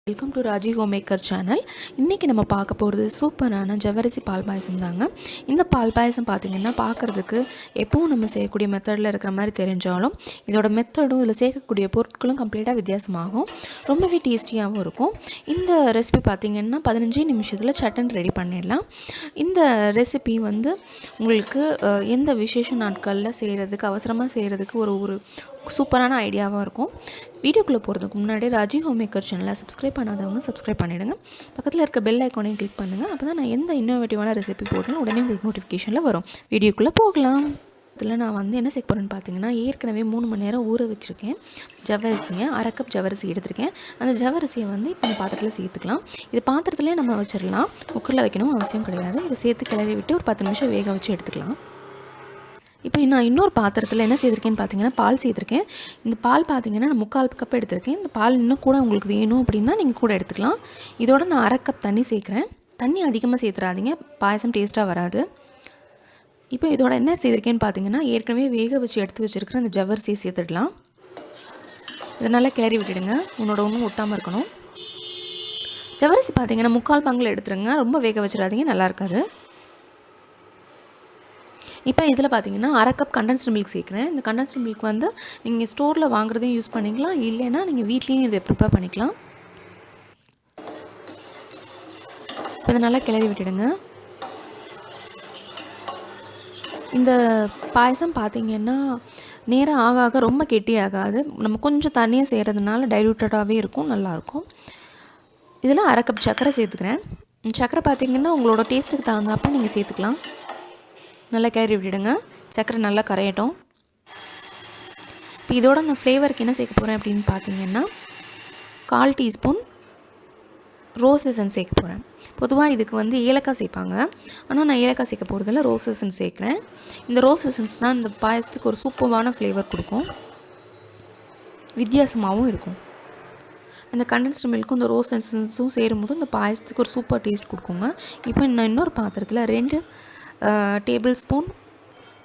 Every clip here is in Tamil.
Welcome to Raji home maker channel. இன்றைக்கி நம்ம பார்க்க போகிறது சூப்பரான ஜவ்வரிசி பால் பாயசம் தாங்க. இந்த பால் பாயசம் பார்த்திங்கன்னா பார்க்குறதுக்கு எப்பவும் நம்ம செய்யக்கூடிய மெத்தடில் இருக்கிற மாதிரி தெரிஞ்சாலும் இதோட மெத்தடும் இதில் சேர்க்கக்கூடிய பொருட்களும் கம்ப்ளீட்டாக வித்தியாசமாகும். ரொம்பவே டேஸ்டியாகவும் இருக்கும். இந்த ரெசிபி பார்த்திங்கன்னா 15 நிமிஷத்தில் சட்டன் ரெடி பண்ணிடலாம். இந்த ரெசிபி உங்களுக்கு எந்த விசேஷ நாட்களில் செய்கிறதுக்கு அவசரமாக செய்கிறதுக்கு ஒரு சூப்பரான ஐடியாவாக இருக்கும். வீடியோக்குள்ளே போகிறதுக்கு முன்னாடி ராஜி ஹோம் மேக்கர் சேனலை சப்ஸ்கிரைப் பண்ணாதவங்க சப்ஸ்கிரைப் பண்ணிவிடுங்க. பக்கத்தில் இருக்க பெல் ஐக்கானையும் கிளிக் பண்ணுங்கள். அப்போ தான் நான் எந்த இன்னோவேட்டிவான ரெசிபி போட்டாலும் உடனே உங்களுக்கு நோட்டிஃபிகேஷனில் வரும். வீடியோக்குள்ளே போகலாம். இதில் நான் என்ன சேர்க்க போகிறேன்னு பார்த்தீங்கன்னா, ஏற்கனவே 3 மணி நேரம் ஊற வச்சுருக்கேன் ஜவ்வரிசியை. 1/2 கப் ஜவ்வரிசி எடுத்திருக்கேன். அந்த ஜவ்வரிசியை இப்போ இந்த பாத்திரத்தில் சேர்த்துக்கலாம். இது பாத்திரத்துலேயே நம்ம வச்சிடலாம், குக்கரில் வைக்கணும் அவசியம் கிடையாது. இதை சேர்த்து கிளறி விட்டு ஒரு 10 நிமிஷம் வேக வச்சு எடுத்துக்கலாம். இப்போ நான் இன்னொரு பாத்திரத்தில் என்ன செய்திருக்கேன்னு பார்த்தீங்கன்னா, பால் சேர்த்துருக்கேன். இந்த பால் பார்த்தீங்கன்னா நான் 3/4 கப் எடுத்திருக்கேன். இந்த பால் இன்னும் கூட உங்களுக்கு வேணும் அப்படின்னா நீங்கள் கூட எடுத்துக்கலாம். இதோட நான் 1/2 கப் தண்ணி சேர்க்குறேன். தண்ணி அதிகமாக சேர்த்துறாதீங்க, பாயசம் டேஸ்ட்டாக வராது. இப்போ இதோட என்ன செய்திருக்கேன்னு பார்த்தீங்கன்னா, ஏற்கனவே வேக வச்சு எடுத்து வச்சுருக்கிற அந்த ஜவ்வரிசியை சேர்த்துடலாம். இதை நல்லா கிளறி விட்டுடுங்க, ஒன்றும் ஒட்டாமல் இருக்கணும். ஜவ்வரிசி பார்த்தீங்கன்னா 3/4 பங்கில் எடுத்துருங்க, ரொம்ப வேக வச்சிடாதீங்க, நல்லா இருக்காது. இப்போ இதில் பார்த்தீங்கன்னா 1/2 கப் கண்டென்ஸ்டு மில்க் சேர்க்குறேன். இந்த கண்டென்ஸ்டு மில்க் நீங்கள் ஸ்டோரில் வாங்குறதையும் யூஸ் பண்ணிக்கலாம், இல்லைன்னா நீங்கள் வீட்லேயும் இதை ப்ரிப்பேர் பண்ணிக்கலாம். இப்போ இதை நல்லா கிளறி விட்டுடுங்க. இந்த பாயசம் பார்த்திங்கன்னா நேரம் ஆக ஆக ரொம்ப கெட்டியாகாது. நம்ம கொஞ்சம் தண்ணியாக செய்கிறதுனால டைலூட்டடாகவே இருக்கும், நல்லாயிருக்கும். இதில் 1/2 கப் சர்க்கரை சேர்த்துக்கிறேன். சர்க்கரை பார்த்திங்கன்னா உங்களோட டேஸ்ட்டுக்கு தகுந்தாப்போ நீங்கள் சேர்த்துக்கலாம். நல்லா கிளறி விட்டுடுங்க, சர்க்கரை நல்லா கரையட்டும். இப்போ இதோட நான் ஃப்ளேவருக்கு என்ன சேர்க்க போகிறேன் அப்படின்னு பார்த்தீங்கன்னா, 1/4 டீஸ்பூன் ரோஸ் எசன்ஸ் சேர்க்க போகிறேன். பொதுவாக இதுக்கு ஏலக்காய் சேர்ப்பாங்க, ஆனால் நான் ஏலக்காய் சேர்க்க போகிறதில்ல, ரோஸ் எசன்ஸ் சேர்க்குறேன். இந்த ரோஸ் எசன்ஸ் தான் இந்த பாயசத்துக்கு ஒரு சூப்பரான ஃப்ளேவர் கொடுக்கும், வித்தியாசமாகவும் இருக்கும். இந்த கண்டென்ஸ்டு மில்க்கும் இந்த ரோஸ் எசன்ஸும் சேரும்போது இந்த பாயசத்துக்கு ஒரு சூப்பர் டேஸ்ட் கொடுக்குங்க. இப்போ நான் இன்னொரு பாத்திரத்தில் 2 டேபிள் ஸ்பூன்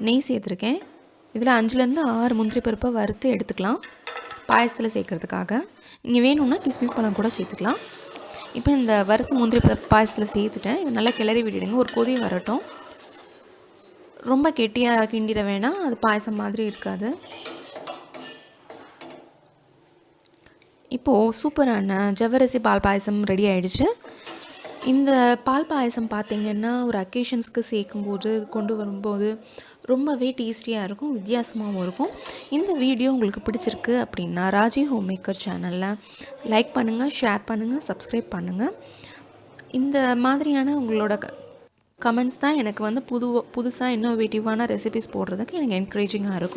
நெய் சேர்த்துருக்கேன். இதில் 5லேருந்து 6 முந்திரி பருப்பை வறுத்து எடுத்துக்கலாம் பாயசத்தில் சேர்க்குறதுக்காக. நீங்கள் வேணும்னா கிஸ்மிஸ் பழம் கூட சேர்த்துக்கலாம். இப்போ இந்த வறுத்து முந்திரி பருப்பு பாயசத்தில் சேர்த்துட்டேன். இதை நல்லா கிளறி விட்டுடுங்க, ஒரு கொதி வரட்டும். ரொம்ப கெட்டியாக கிண்டிட வேணாம், அது பாயசம் மாதிரி இருக்காது. இப்போது சூப்பரான ஜவ்வரிசி பால் பாயசம் ரெடி ஆகிடுச்சு. இந்த பால் பாயசம் பார்த்திங்கன்னா ஒரு அக்கேஷன்ஸ்க்கு சேர்க்கும்போது கொண்டு வரும்போது ரொம்பவே டேஸ்டியாக இருக்கும், வித்தியாசமாகவும் இருக்கும். இந்த வீடியோ உங்களுக்கு பிடிச்சிருக்கு அப்படின்னா ராஜி ஹோம் மேக்கர் சேனலில் லைக் பண்ணுங்கள், ஷேர் பண்ணுங்கள், சப்ஸ்கிரைப் பண்ணுங்கள். இந்த மாதிரியான உங்களோட கமெண்ட்ஸ் தான் எனக்கு புதுசாக இன்னோவேட்டிவான ரெசிபிஸ் போடுறதுக்கு எனக்கு என்கரேஜிங்காக இருக்கும்.